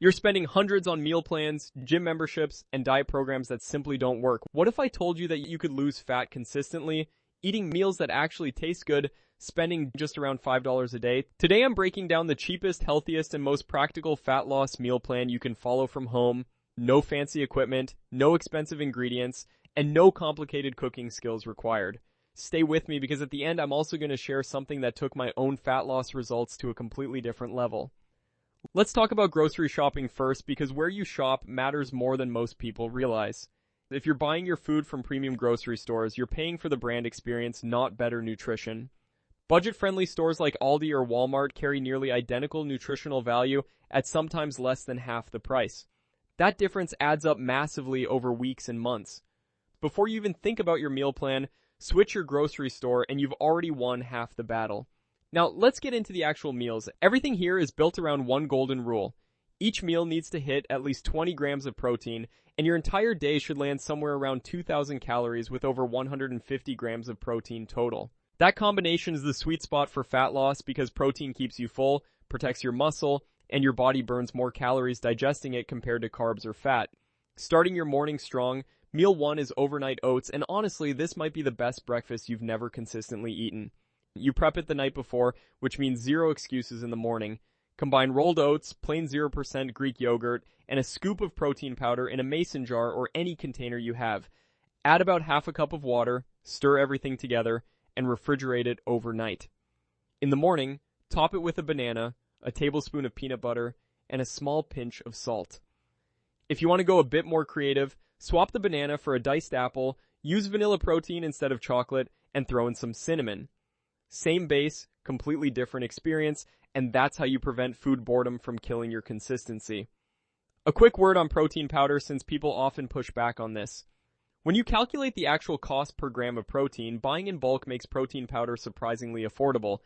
You're spending hundreds on meal plans, gym memberships, and diet programs that simply don't work. What if I told you that you could lose fat consistently, eating meals that actually taste good, spending just around $5 a day? Today I'm breaking down the cheapest, healthiest, and most practical fat loss meal plan you can follow from home. No fancy equipment, no expensive ingredients, and no complicated cooking skills required. Stay with me because at the end I'm also going to share something that took my own fat loss results to a completely different level. Let's talk about grocery shopping first because where you shop matters more than most people realize. If you're buying your food from premium grocery stores, you're paying for the brand experience, not better nutrition. Budget-friendly stores like Aldi or Walmart carry nearly identical nutritional value at sometimes less than half the price. That difference adds up massively over weeks and months. Before you even think about your meal plan, switch your grocery store and you've already won half the battle. Now, let's get into the actual meals. Everything here is built around one golden rule. Each meal needs to hit at least 20 grams of protein, and your entire day should land somewhere around 2,000 calories with over 150 grams of protein total. That combination is the sweet spot for fat loss because protein keeps you full, protects your muscle, and your body burns more calories digesting it compared to carbs or fat. Starting your morning strong, meal 1 is overnight oats, and honestly, this might be the best breakfast you've never consistently eaten. You prep it the night before, which means zero excuses in the morning. Combine rolled oats, plain 0% Greek yogurt, and a scoop of protein powder in a mason jar or any container you have. Add about half a cup of water, stir everything together, and refrigerate it overnight. In the morning, top it with a banana, a tablespoon of peanut butter, and a small pinch of salt. If you want to go a bit more creative, swap the banana for a diced apple, use vanilla protein instead of chocolate, and throw in some cinnamon. Same base, completely different experience, and that's how you prevent food boredom from killing your consistency. A quick word on protein powder since people often push back on this. When you calculate the actual cost per gram of protein, buying in bulk makes protein powder surprisingly affordable.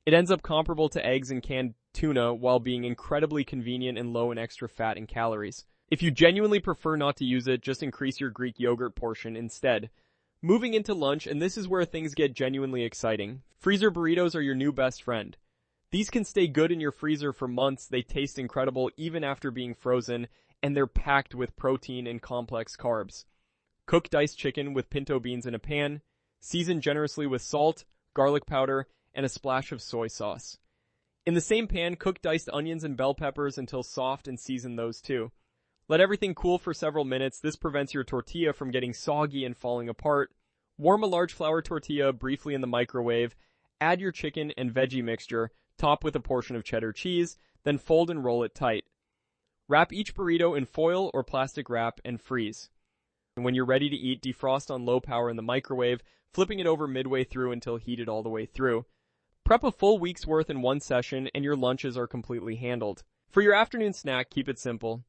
It ends up comparable to eggs and canned tuna while being incredibly convenient and low in extra fat and calories. If you genuinely prefer not to use it, just increase your Greek yogurt portion instead. Moving into lunch, and this is where things get genuinely exciting. Freezer burritos are your new best friend. These can stay good in your freezer for months, they taste incredible even after being frozen, and they're packed with protein and complex carbs. Cook diced chicken with pinto beans in a pan, season generously with salt, garlic powder, and a splash of soy sauce. In the same pan, cook diced onions and bell peppers until soft and season those too. Let everything cool for several minutes. This prevents your tortilla from getting soggy and falling apart. Warm a large flour tortilla briefly in the microwave. Add your chicken and veggie mixture, top with a portion of cheddar cheese, then fold and roll it tight. Wrap each burrito in foil or plastic wrap and freeze. And when you're ready to eat, defrost on low power in the microwave, flipping it over midway through until heated all the way through. Prep a full week's worth in one session and your lunches are completely handled. For your afternoon snack, keep it simple.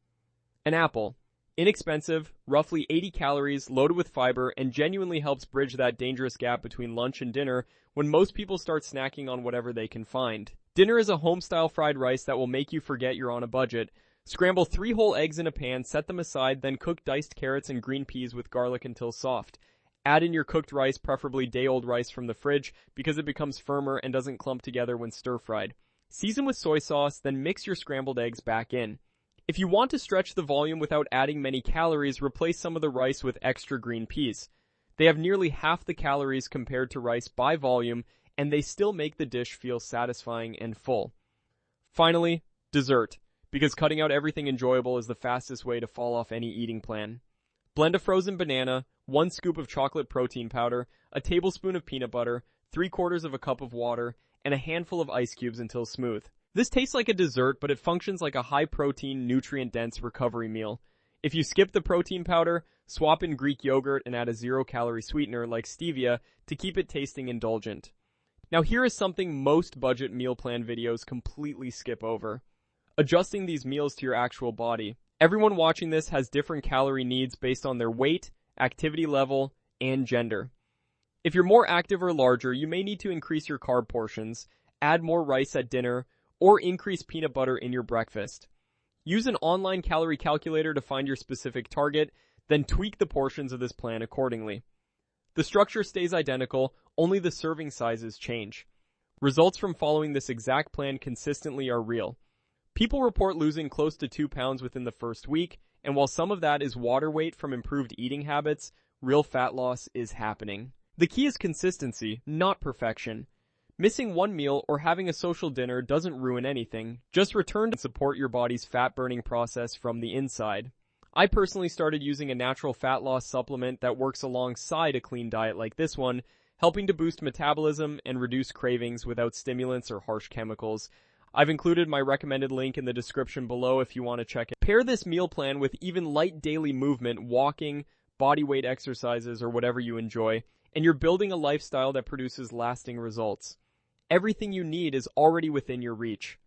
An apple. Inexpensive, roughly 80 calories, loaded with fiber, and genuinely helps bridge that dangerous gap between lunch and dinner when most people start snacking on whatever they can find. Dinner is a home-style fried rice that will make you forget you're on a budget. Scramble 3 whole eggs in a pan, set them aside, then cook diced carrots and green peas with garlic until soft. Add in your cooked rice, preferably day-old rice from the fridge, because it becomes firmer and doesn't clump together when stir-fried. Season with soy sauce, then mix your scrambled eggs back in. If you want to stretch the volume without adding many calories, replace some of the rice with extra green peas. They have nearly half the calories compared to rice by volume, and they still make the dish feel satisfying and full. Finally, dessert, because cutting out everything enjoyable is the fastest way to fall off any eating plan. Blend a frozen banana, 1 scoop of chocolate protein powder, a tablespoon of peanut butter, 3/4 of a cup of water, and a handful of ice cubes until smooth. This tastes like a dessert, but it functions like a high-protein, nutrient-dense recovery meal. If you skip the protein powder, swap in Greek yogurt and add a 0-calorie sweetener like stevia to keep it tasting indulgent. Now here is something most budget meal plan videos completely skip over. Adjusting these meals to your actual body. Everyone watching this has different calorie needs based on their weight, activity level, and gender. If you're more active or larger, you may need to increase your carb portions, add more rice at dinner, or increase peanut butter in your breakfast. Use an online calorie calculator to find your specific target, then tweak the portions of this plan accordingly. The structure stays identical, only the serving sizes change. Results from following this exact plan consistently are real. People report losing close to 2 pounds within the first week, and while some of that is water weight from improved eating habits, real fat loss is happening. The key is consistency, not perfection. Missing one meal or having a social dinner doesn't ruin anything. Just return to support your body's fat-burning process from the inside. I personally started using a natural fat loss supplement that works alongside a clean diet like this one, helping to boost metabolism and reduce cravings without stimulants or harsh chemicals. I've included my recommended link in the description below if you want to check it. Pair this meal plan with even light daily movement, walking, body weight exercises, or whatever you enjoy, and you're building a lifestyle that produces lasting results. Everything you need is already within your reach.